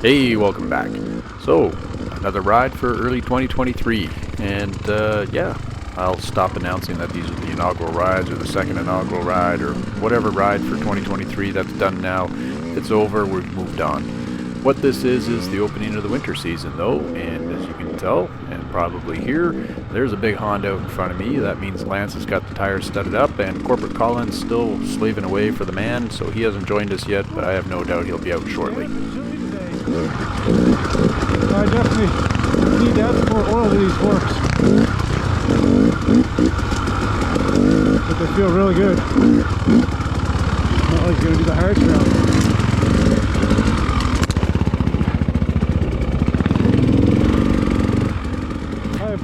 Hey, welcome back. So, another ride for early 2023, and yeah, I'll stop announcing that these are the inaugural rides or the second inaugural ride or whatever ride for 2023. That's done now. It's over, we've moved on. What this is the opening of the winter season though, and as you can tell, and probably hear, there's a big Honda out in front of me. That means Lance has got the tires studded up, and Corporate Colin's still slaving away for the man, so he hasn't joined us yet, but I have no doubt he'll be out shortly. I definitely need to add some more oil to these forks. But they feel really good. Not like it's going to be the hard trail.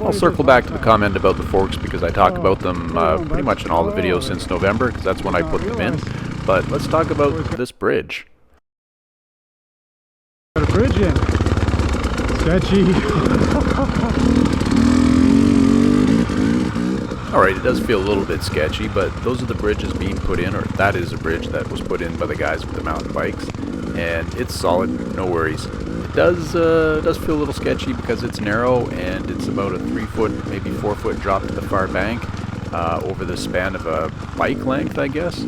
I'll circle back to the comment about the forks because I talk about them pretty much in all the videos since November because that's when I put them in. But let's talk about this bridge. Got a bridge in. Sketchy. Alright, it does feel a little bit sketchy, but those are the bridges being put in, or that is a bridge that was put in by the guys with the mountain bikes, and it's solid, no worries. It does feel a little sketchy because it's narrow and it's about a 3 foot, maybe 4 foot drop to the far bank over the span of a bike length, I guess.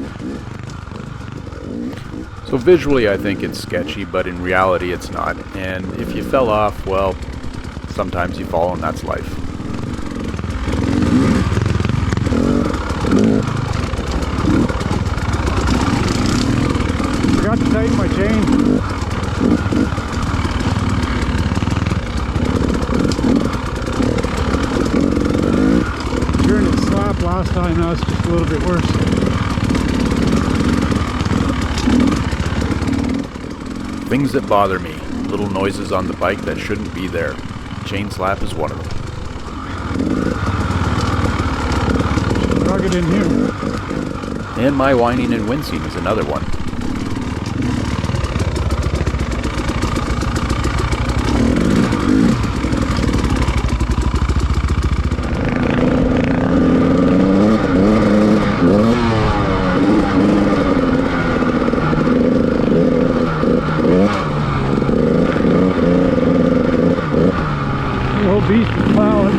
So visually I think it's sketchy, but in reality it's not. And if you fell off, well, sometimes you fall and that's life. Forgot to tighten my chain. Hearing it slap last time, now it's just a little bit worse. Things that bother me, little noises on the bike that shouldn't be there. Chain slap is one of them. Drag it in here. And my whining and wincing is another one. The whole beast is plowing.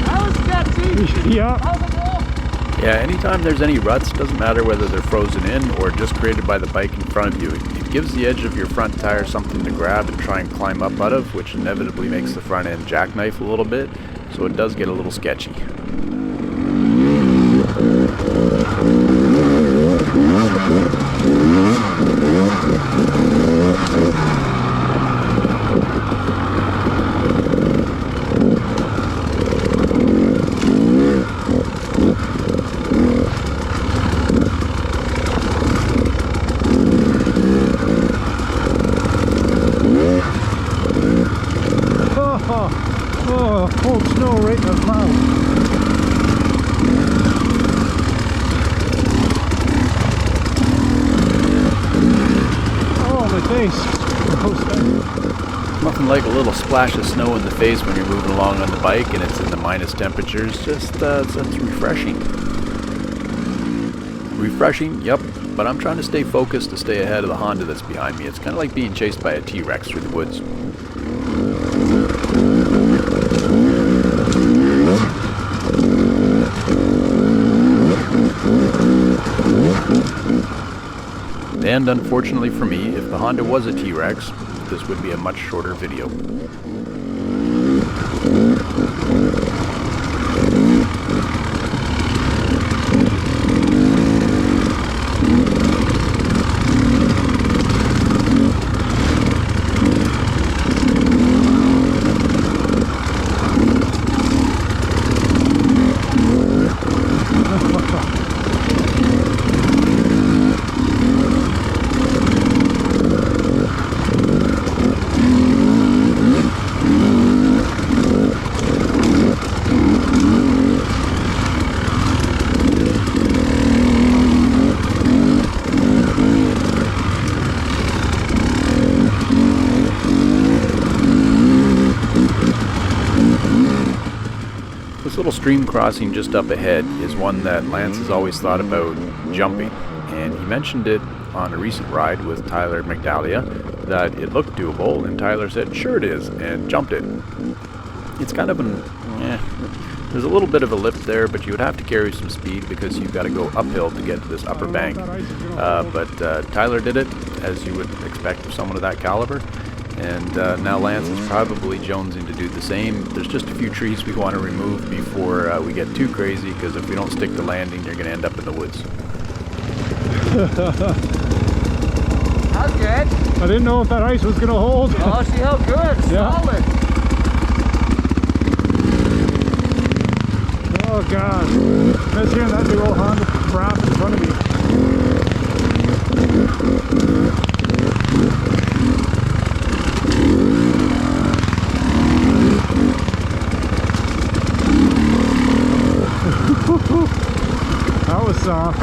That was sketchy. Yeah. Yeah, anytime there's any ruts, doesn't matter whether they're frozen in or just created by the bike in front of you, it gives the edge of your front tire something to grab and try and climb up out of, which inevitably makes the front end jackknife a little bit, so it does get a little sketchy. Oh, cold snow right in the mouth. Oh, my face. Nothing like a little splash of snow in the face when you're moving along on the bike and it's in the minus temperatures, just that's refreshing. Refreshing, yep, but I'm trying to stay focused to stay ahead of the Honda that's behind me. It's kind of like being chased by a T-Rex through the woods. And unfortunately for me, if the Honda was a T-Rex, this would be a much shorter video. little stream crossing just up ahead is one that Lance has always thought about jumping, and he mentioned it on a recent ride with Tyler McDalia that it looked doable, and Tyler said sure it is, and jumped it. It's kind of there's a little bit of a lift there, but you would have to carry some speed because you've got to go uphill to get to this upper bank. But Tyler did it, as you would expect of someone of that caliber. And now Lance is probably jonesing to do the same. There's just a few trees we want to remove before we get too crazy, because if we don't stick to landing, you're going to end up in the woods. How good? I didn't know if that ice was going to hold. Oh, see how good. Yeah. Solid. Oh God. That's hearing that big old Honda crap in front of me. That was soft.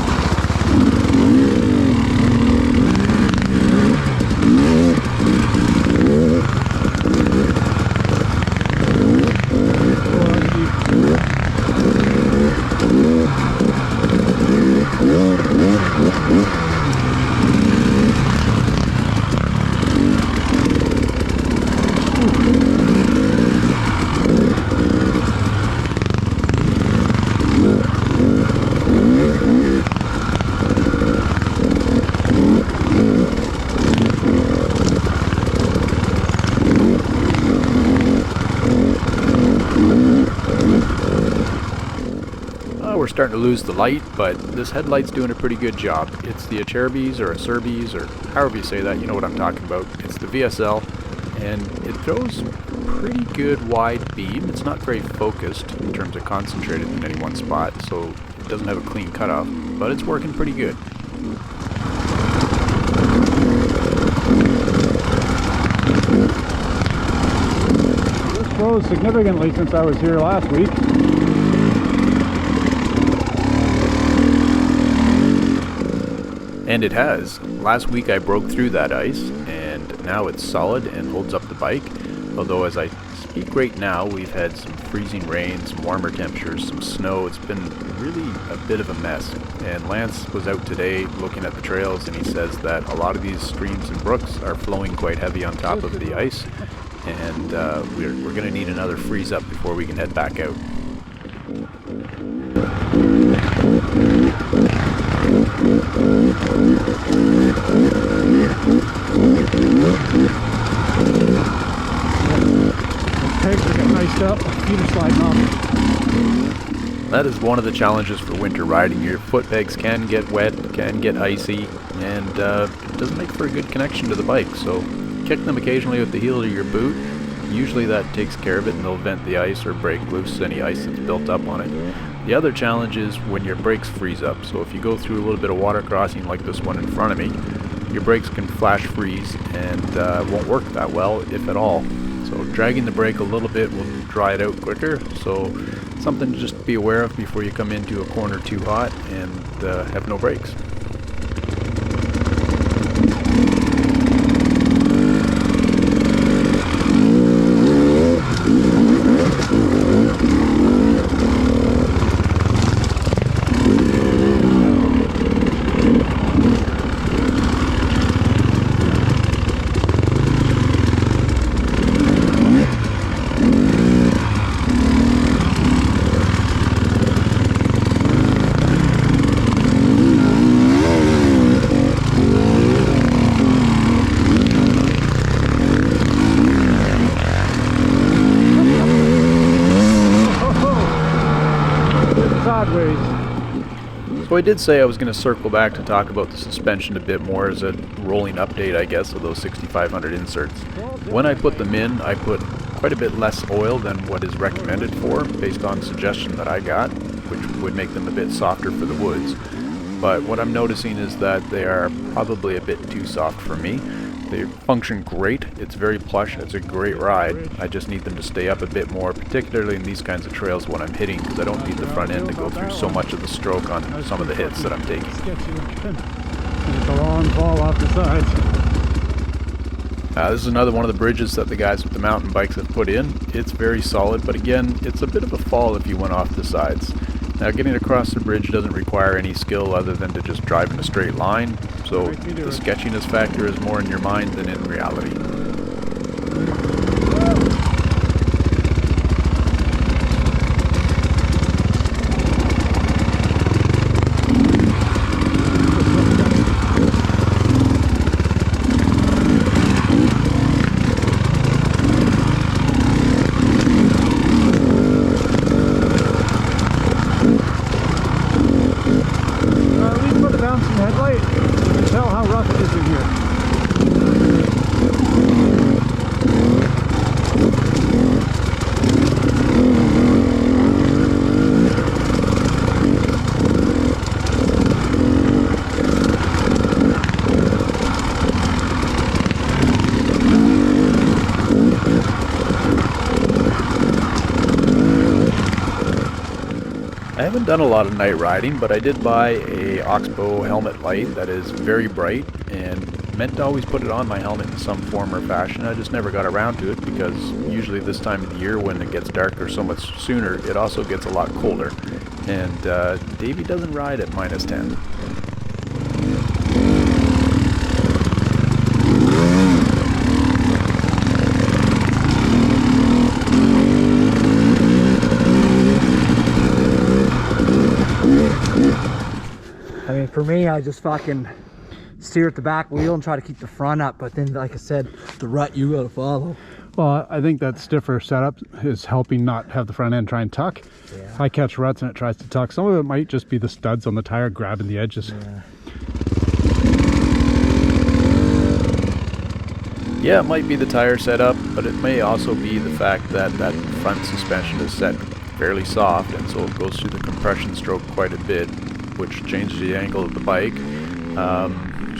We're starting to lose the light, but this headlight's doing a pretty good job. It's the Acerbis or Acerbis, or however you say that, you know what I'm talking about. It's the VSL, and it throws pretty good wide beam. It's not very focused in terms of concentrated in any one spot, so it doesn't have a clean cutoff, but it's working pretty good. This froze significantly since I was here last week. And it has. Last week I broke through that ice, and now it's solid and holds up the bike. Although as I speak right now, we've had some freezing rain, some warmer temperatures, some snow. It's been really a bit of a mess. And Lance was out today looking at the trails, and he says that a lot of these streams and brooks are flowing quite heavy on top of the ice. And we're going to need another freeze up before we can head back out. Pegs are getting iced up, feet are sliding off. That is one of the challenges for winter riding. Your foot pegs can get wet, can get icy, and it doesn't make for a good connection to the bike. So kick them occasionally with the heel of your boot. Usually that takes care of it, and they'll vent the ice or break loose any ice that's built up on it. The other challenge is when your brakes freeze up. So if you go through a little bit of water crossing like this one in front of me, your brakes can flash freeze and won't work that well, if at all. So dragging the brake a little bit will dry it out quicker. So something to just be aware of before you come into a corner too hot and have no brakes. Sideways. So I did say I was going to circle back to talk about the suspension a bit more as a rolling update, I guess, of those 6500 inserts. When I put them in, I put quite a bit less oil than what is recommended for, based on suggestion that I got, which would make them a bit softer for the woods. But what I'm noticing is that they are probably a bit too soft for me. They function great, it's very plush, it's a great ride. I just need them to stay up a bit more, particularly in these kinds of trails when I'm hitting, because I don't need the front end to go through so much of the stroke on some of the hits that I'm taking. Sketchy. It's a long fall off the sides. This is another one of the bridges that the guys with the mountain bikes have put in. It's very solid, but again, it's a bit of a fall if you went off the sides. Now, getting across the bridge doesn't require any skill other than to just drive in a straight line, so the sketchiness factor is more in your mind than in reality. Headlight, you can tell how rough it is in here. I haven't done a lot of night riding, but I did buy a Oxbow helmet light that is very bright and meant to always put it on my helmet in some form or fashion. I just never got around to it because usually this time of the year when it gets darker so much sooner, it also gets a lot colder. And Davey doesn't ride at -10. I mean, for me, I just fucking steer at the back wheel and try to keep the front up, but then, like I said, the rut you gotta follow. Well, I think that stiffer setup is helping not have the front end try and tuck. Yeah. I catch ruts and it tries to tuck. Some of it might just be the studs on the tire grabbing the edges. Yeah, it might be the tire setup, but it may also be the fact that that front suspension is set fairly soft, and so it goes through the compression stroke quite a bit, which changes the angle of the bike.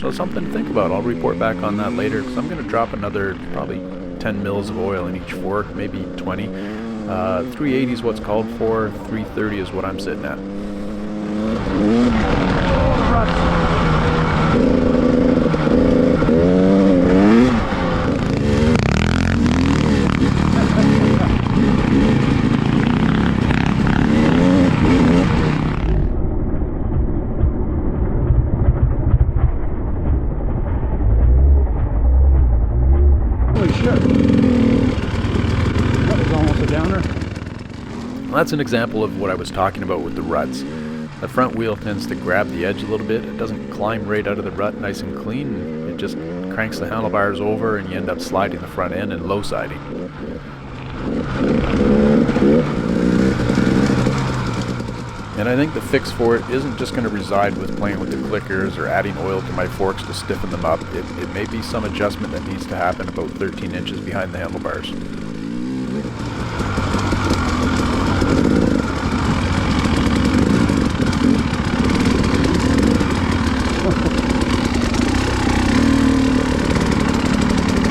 So something to think about. I'll report back on that later, because I'm going to drop another probably 10 mils of oil in each fork, maybe 20. 380 is what's called for, 330 is what I'm sitting at. Holy shit. That was almost a downer. Well, that's an example of what I was talking about with the ruts. The front wheel tends to grab the edge a little bit. It doesn't climb right out of the rut nice and clean. It just cranks the handlebars over and you end up sliding the front end and low siding. And I think the fix for it isn't just going to reside with playing with the clickers or adding oil to my forks to stiffen them up. It may be some adjustment that needs to happen about 13 inches behind the handlebars.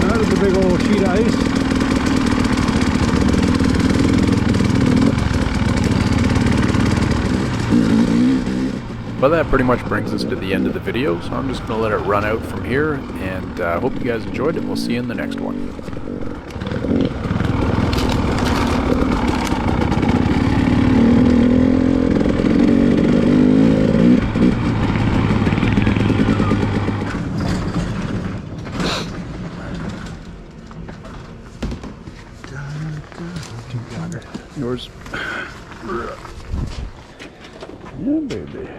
That is a big old sheet of ice. Well, that pretty much brings us to the end of the video, so I'm just going to let it run out from here, and I hope you guys enjoyed it. We'll see you in the next one. Yours. Yeah, baby.